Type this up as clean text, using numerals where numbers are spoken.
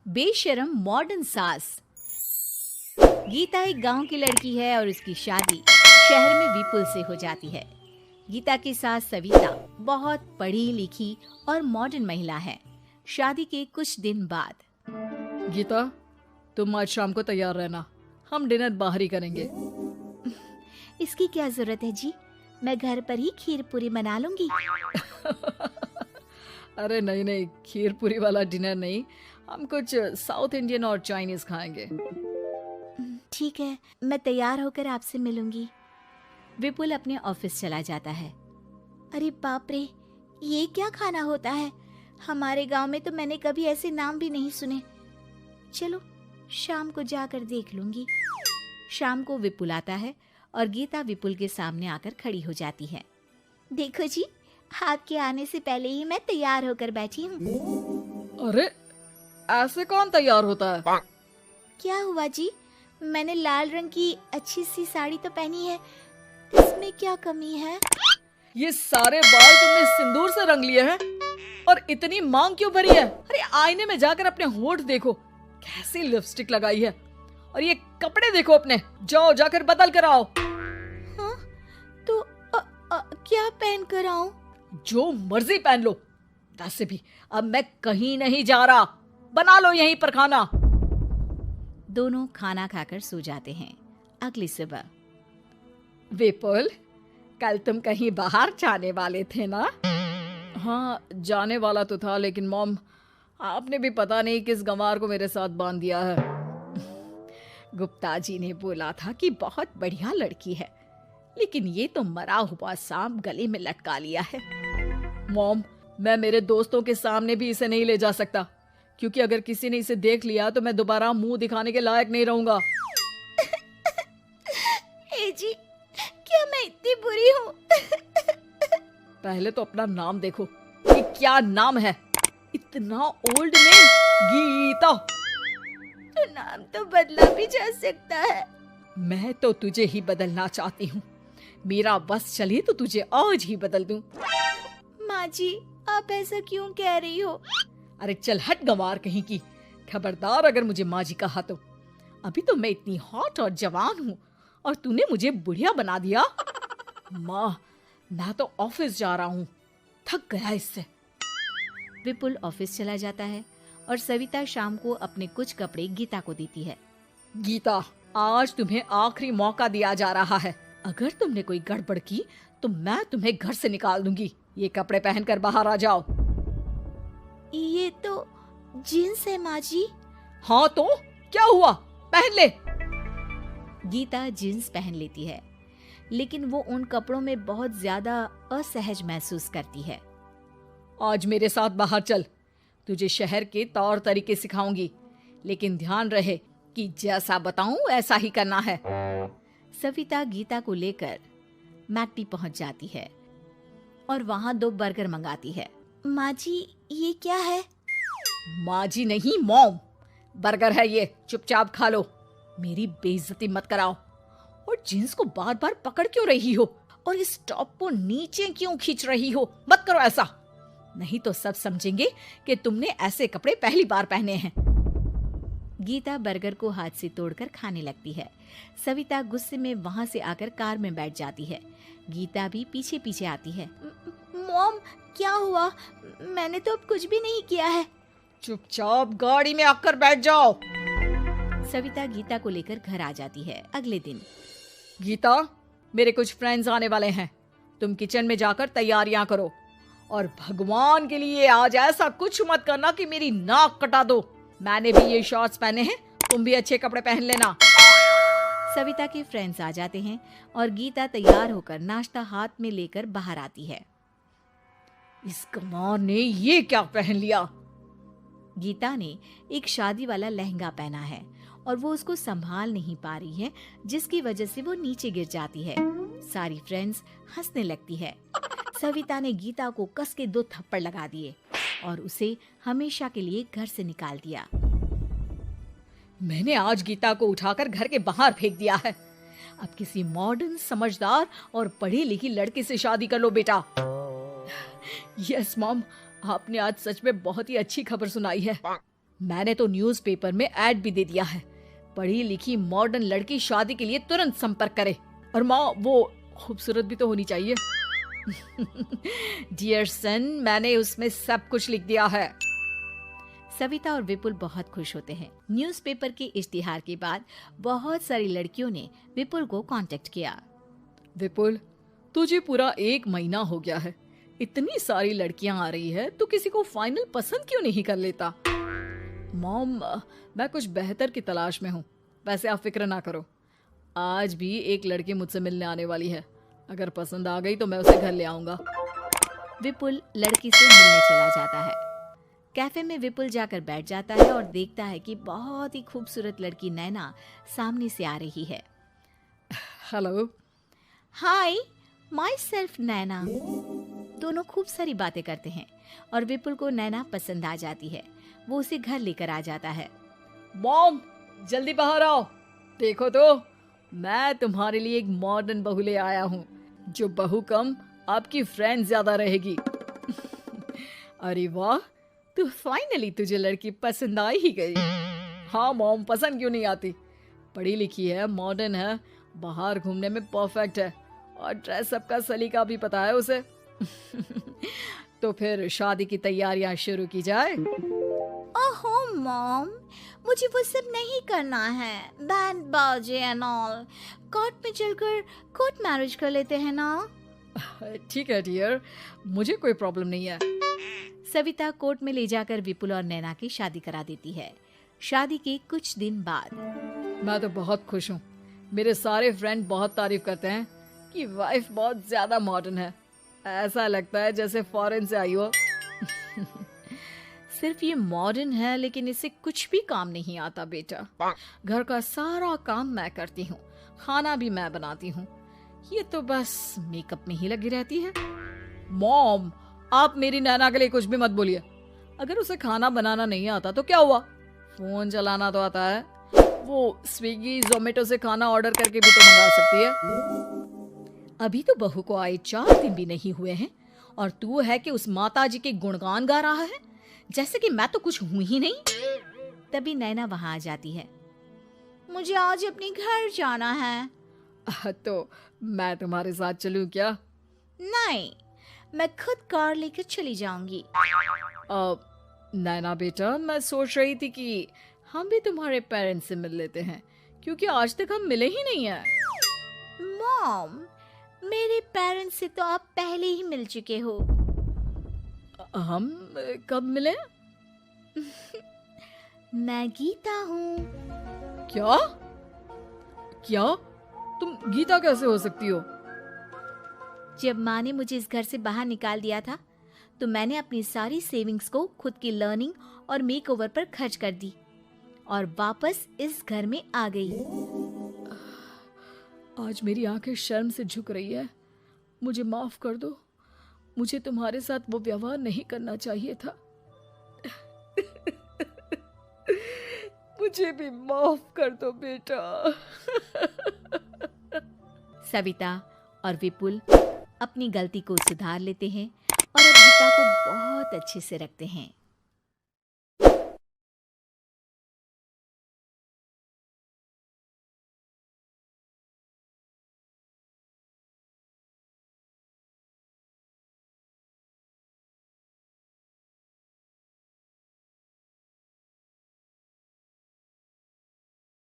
बेशरम मॉडर्न सास। गीता एक गांव की लड़की है और उसकी शादी शहर में विपुल से हो जाती है। गीता की सास सविता बहुत पढ़ी लिखी और मॉडर्न महिला है। शादी के कुछ दिन बाद, गीता, तुम आज शाम को तैयार रहना, हम डिनर बाहर ही करेंगे। इसकी क्या जरूरत है जी, मैं घर पर ही खीर पूरी बना लूंगी। अरे नहीं नहीं, खीर पूरी वाला डिनर नहीं, हम कुछ साउथ इंडियन और चाइनीज खाएंगे। ठीक है, मैं तैयार होकर आपसे मिलूंगी। विपुल अपने ऑफिस चला जाता है। अरे बाप रे, ये क्या खाना होता है? हमारे गांव में तो मैंने कभी ऐसे नाम भी नहीं सुने। चलो शाम को जाकर देख लूंगी। शाम को विपुल आता है और गीता विपुल के सामने आकर खड़ी हो जाती है। देखो जी, आपके आने से पहले ही मैं तैयार होकर बैठी हूँ। अरे ऐसे कौन तैयार होता है? क्या हुआ जी, मैंने लाल रंग की अच्छी सी साड़ी तो पहनी है, इसमें क्या कमी है? ये सारे बाल तुमने सिंदूर से रंग लिए हैं और इतनी मांग क्यों भरी है? अरे आईने में जाकर अपने होंठ देखो, कैसी लिपस्टिक लगाई है। और ये कपड़े देखो अपने, जाओ जाकर बदल कर आओ। हाँ, तो क्या पहन कर आऊं? जो मर्जी पहन लो। वैसे भी अब मैं कहीं नहीं जा रहा, बना लो यहीं पर खाना। दोनों खाना खाकर सो जाते हैं। अगली सुबह, विपुल, कल तुम कहीं बाहर जाने वाले थे ना? हाँ, जाने वाला तो था, लेकिन मॉम, आपने भी पता नहीं किस गंवार को मेरे साथ बांध दिया है। गुप्ता जी ने बोला था कि बहुत बढ़िया लड़की है, लेकिन ये तो मरा हुआ सांप गले में लटका लिया है। मॉम, मैं मेरे दोस्तों के सामने भी इसे नहीं ले जा सकता, क्योंकि अगर किसी ने इसे देख लिया तो मैं दोबारा मुंह दिखाने के लायक नहीं रहूंगा। ए जी, क्या मैं इतनी बुरी हूँ? पहले तो अपना नाम देखो, ये क्या नाम है? इतना ओल्ड नेम, गीता। तो नाम तो बदला भी जा सकता है। मैं तो तुझे ही बदलना चाहती हूँ। मेरा बस चले तो तुझे आज ही बदल दूं। माँ जी, आप ऐसा क्यों कह रही हो? अरे चल हट गंवार कहीं की, खबरदार अगर मुझे माँ जी कहा तो। अभी तो मैं इतनी हॉट और जवान हूँ और तूने मुझे बुढ़िया बना दिया। माँ, मैं तो ऑफिस जा रहा हूँ, थक गया इससे। विपुल ऑफिस चला जाता है और सविता शाम को अपने कुछ कपड़े गीता को देती है। गीता, आज तुम्हें आखिरी मौका दिया जा रहा है। अगर तुमने कोई गड़बड़ की तो मैं तुम्हें घर से निकाल दूंगी। ये कपड़े पहनकर बाहर आ जाओ। ये तो जींस है माँ जी। हाँ तो क्या हुआ, पहन ले। गीता जींस पहन लेती है, लेकिन वो उन कपड़ों में बहुत ज्यादा असहज महसूस करती है। आज मेरे साथ बाहर चल, तुझे शहर के तौर तरीके सिखाऊंगी, लेकिन ध्यान रहे कि जैसा बताऊं ऐसा ही करना है। सविता गीता को लेकर मैकडी पहुंच जाती है और वहां 2 बर्गर मंगाती है। माँ जी, ये क्या है? माँ जी नहीं मॉम, बर्गर है ये, चुपचाप खा लो। मेरी बेइज्जती मत कराओ। और जींस को बार बार पकड़ क्यों रही हो और इस टॉप को नीचे क्यों खींच रही हो? मत करो ऐसा, नहीं तो सब समझेंगे कि तुमने ऐसे कपड़े पहली बार पहने हैं। गीता बर्गर को हाथ से तोड़कर खाने लगती है। सविता गुस्से में वहां से आकर कार में बैठ जाती है। गीता भी पीछे पीछे आती है। मॉम, क्या हुआ? मैंने तो अब कुछ भी नहीं किया है। चुपचाप गाड़ी में आकर बैठ जाओ। सविता गीता को लेकर घर आ जाती है। अगले दिन, गीता, मेरे कुछ फ्रेंड्स आने वाले हैं, तुम किचन में जाकर तैयारियां करो। और भगवान के लिए आज ऐसा कुछ मत करना कि मेरी नाक कटा दो। मैंने भी ये शॉर्ट्स पहने हैं, तुम भी अच्छे कपड़े पहन लेना। सविता के फ्रेंड्स आ जाते हैं और गीता तैयार होकर नाश्ता हाथ में लेकर बाहर आती है। इस गंवार ने ये क्या पहन लिया? गीता ने एक शादी वाला लहंगा पहना है और वो उसको संभाल नहीं पा रही है, जिसकी वजह से वो नीचे गिर जाती है। सारी फ्रेंड्स हंसने लगती है। सविता ने गीता को कस के 2 थप्पड़ लगा दिए और उसे हमेशा के लिए घर से निकाल दिया। मैंने आज गीता को उठाकर घर के बाहर फेंक दिया है। अब किसी मॉडर्न, समझदार और पढ़ी लिखी लड़के से शादी कर लो बेटा। यस मॉम, आपने आज सच में बहुत ही अच्छी खबर सुनाई है। मैंने तो न्यूज़पेपर में ऐड भी दे दिया है, पढ़ी लिखी मॉडर्न लड़की शादी के लिए तुरंत संपर्क करे। और माँ, वो खूबसूरत भी तो होनी चाहिए। डियर सन, मैंने उसमें सब कुछ लिख दिया है। सविता और विपुल बहुत खुश होते हैं। न्यूज़पेपर के इश्तिहार के बाद बहुत सारी लड़कियों ने विपुल को कांटेक्ट किया। विपुल, तुझे पूरा 1 महीना हो गया है, इतनी सारी लड़कियां आ रही है, तो किसी को फाइनल पसंद क्यों नहीं कर लेता? मॉम, मैं कुछ बेहतर की तलाश में हूँ। वैसे आप फिक्र ना करो, आज भी एक लड़की मुझसे मिलने आने वाली है। अगर पसंद आ गई तो मैं उसे घर ले आऊंगा। विपुल लड़की से मिलने चला जाता है। कैफे में विपुल जाकर बैठ जाता है और देखता है कि बहुत ही खूबसूरत लड़की नैना सामने से आ रही है। हेलो। हाय, माई सेल्फ नैना। दोनों खूब सारी बातें करते हैं और विपुल को नैना पसंद आ जाती है। वो उसे घर लेकर आ जाता है। मॉम, जल्दी बाहर आओ, देखो तो मैं तुम्हारे लिए एक मॉडर्न बहू ले आया हूँ, जो बहू कम आपकी फ्रेंड ज्यादा रहेगी। अरे वाह, तो फाइनली तुझे लड़की पसंद आ ही गई। हाँ मॉम, पसंद क्यों नहीं आती? पढ़ी लिखी है, मॉडर्न है, बाहर घूमने में परफेक्ट है और ड्रेस अप का सलीका भी पता है उसे। तो फिर शादी की तैयारियां शुरू की जाए। ओहो मॉम, मुझे वो सब नहीं करना है। बैंड बाजे एंड ऑल। कोर्ट में चलकर कोर्ट मैरिज कर लेते हैं ना। ठीक है डियर, मुझे कोई प्रॉब्लम नहीं है। सविता कोर्ट में ले जाकर विपुल और नैना की शादी करा देती है। शादी के कुछ दिन बाद मैं तो बहुत खुश हूँ। मेरे सारे फ्रेंड बहुत तारीफ करते हैं कि वाइफ बहुत ज्यादा मॉडर्न है। ऐसा लगता है जैसे फॉरेन से आई हो। सिर्फ ये मॉडर्न है, लेकिन इससे कुछ भी काम नहीं आता बेटा। घर का सारा काम मैं करती हूँ, खाना भी मैं बनाती हूँ। ये तो बस मेकअप में ही लगी रहती है। मॉम, आप मेरी नैना के लिए कुछ भी मत बोलिए। अगर उसे खाना बनाना नहीं आता तो क्या हुआ, फोन चलाना तो आता है। वो स्विगी जोमेटो से खाना ऑर्डर करके भी तो मंगा सकती है। अभी तो बहू को आए 4 दिन भी नहीं हुए हैं और तू है कि उस माताजी के गुणगान गा रहा है, जैसे कि मैं तो कुछ हूं ही नहीं। तभी नैना वहां आ जाती है। मुझे आज अपने घर जाना है। तो मैं तुम्हारे साथ चलूं क्या? नहीं, मैं खुद कार लेकर चली जाऊंगी। नैना बेटा, मैं सोच रही थी कि हम भी तुम्हारे पेरेंट्स से मिल लेते हैं, क्योंकि आज तक हम मिले ही नहीं हैं। मॉम, मेरे पेरेंट्स से तो आप पहले ही मिल चुके हो। हम कब मिले? मैं गीता हूँ। क्या? क्या? तुम गीता कैसे हो सकती हो? जब माँ ने मुझे इस घर से बाहर निकाल दिया था, तो मैंने अपनी सारी सेविंग्स को खुद की लर्निंग और मेकओवर पर खर्च कर दी और वापस इस घर में आ गई। आज मेरी आंखें शर्म से झुक रही है। मुझे माफ कर दो, मुझे तुम्हारे साथ वो व्यवहार नहीं करना चाहिए था। मुझे भी माफ कर दो बेटा। सविता और विपुल अपनी गलती को सुधार लेते हैं और अब गीता को बहुत अच्छे से रखते हैं।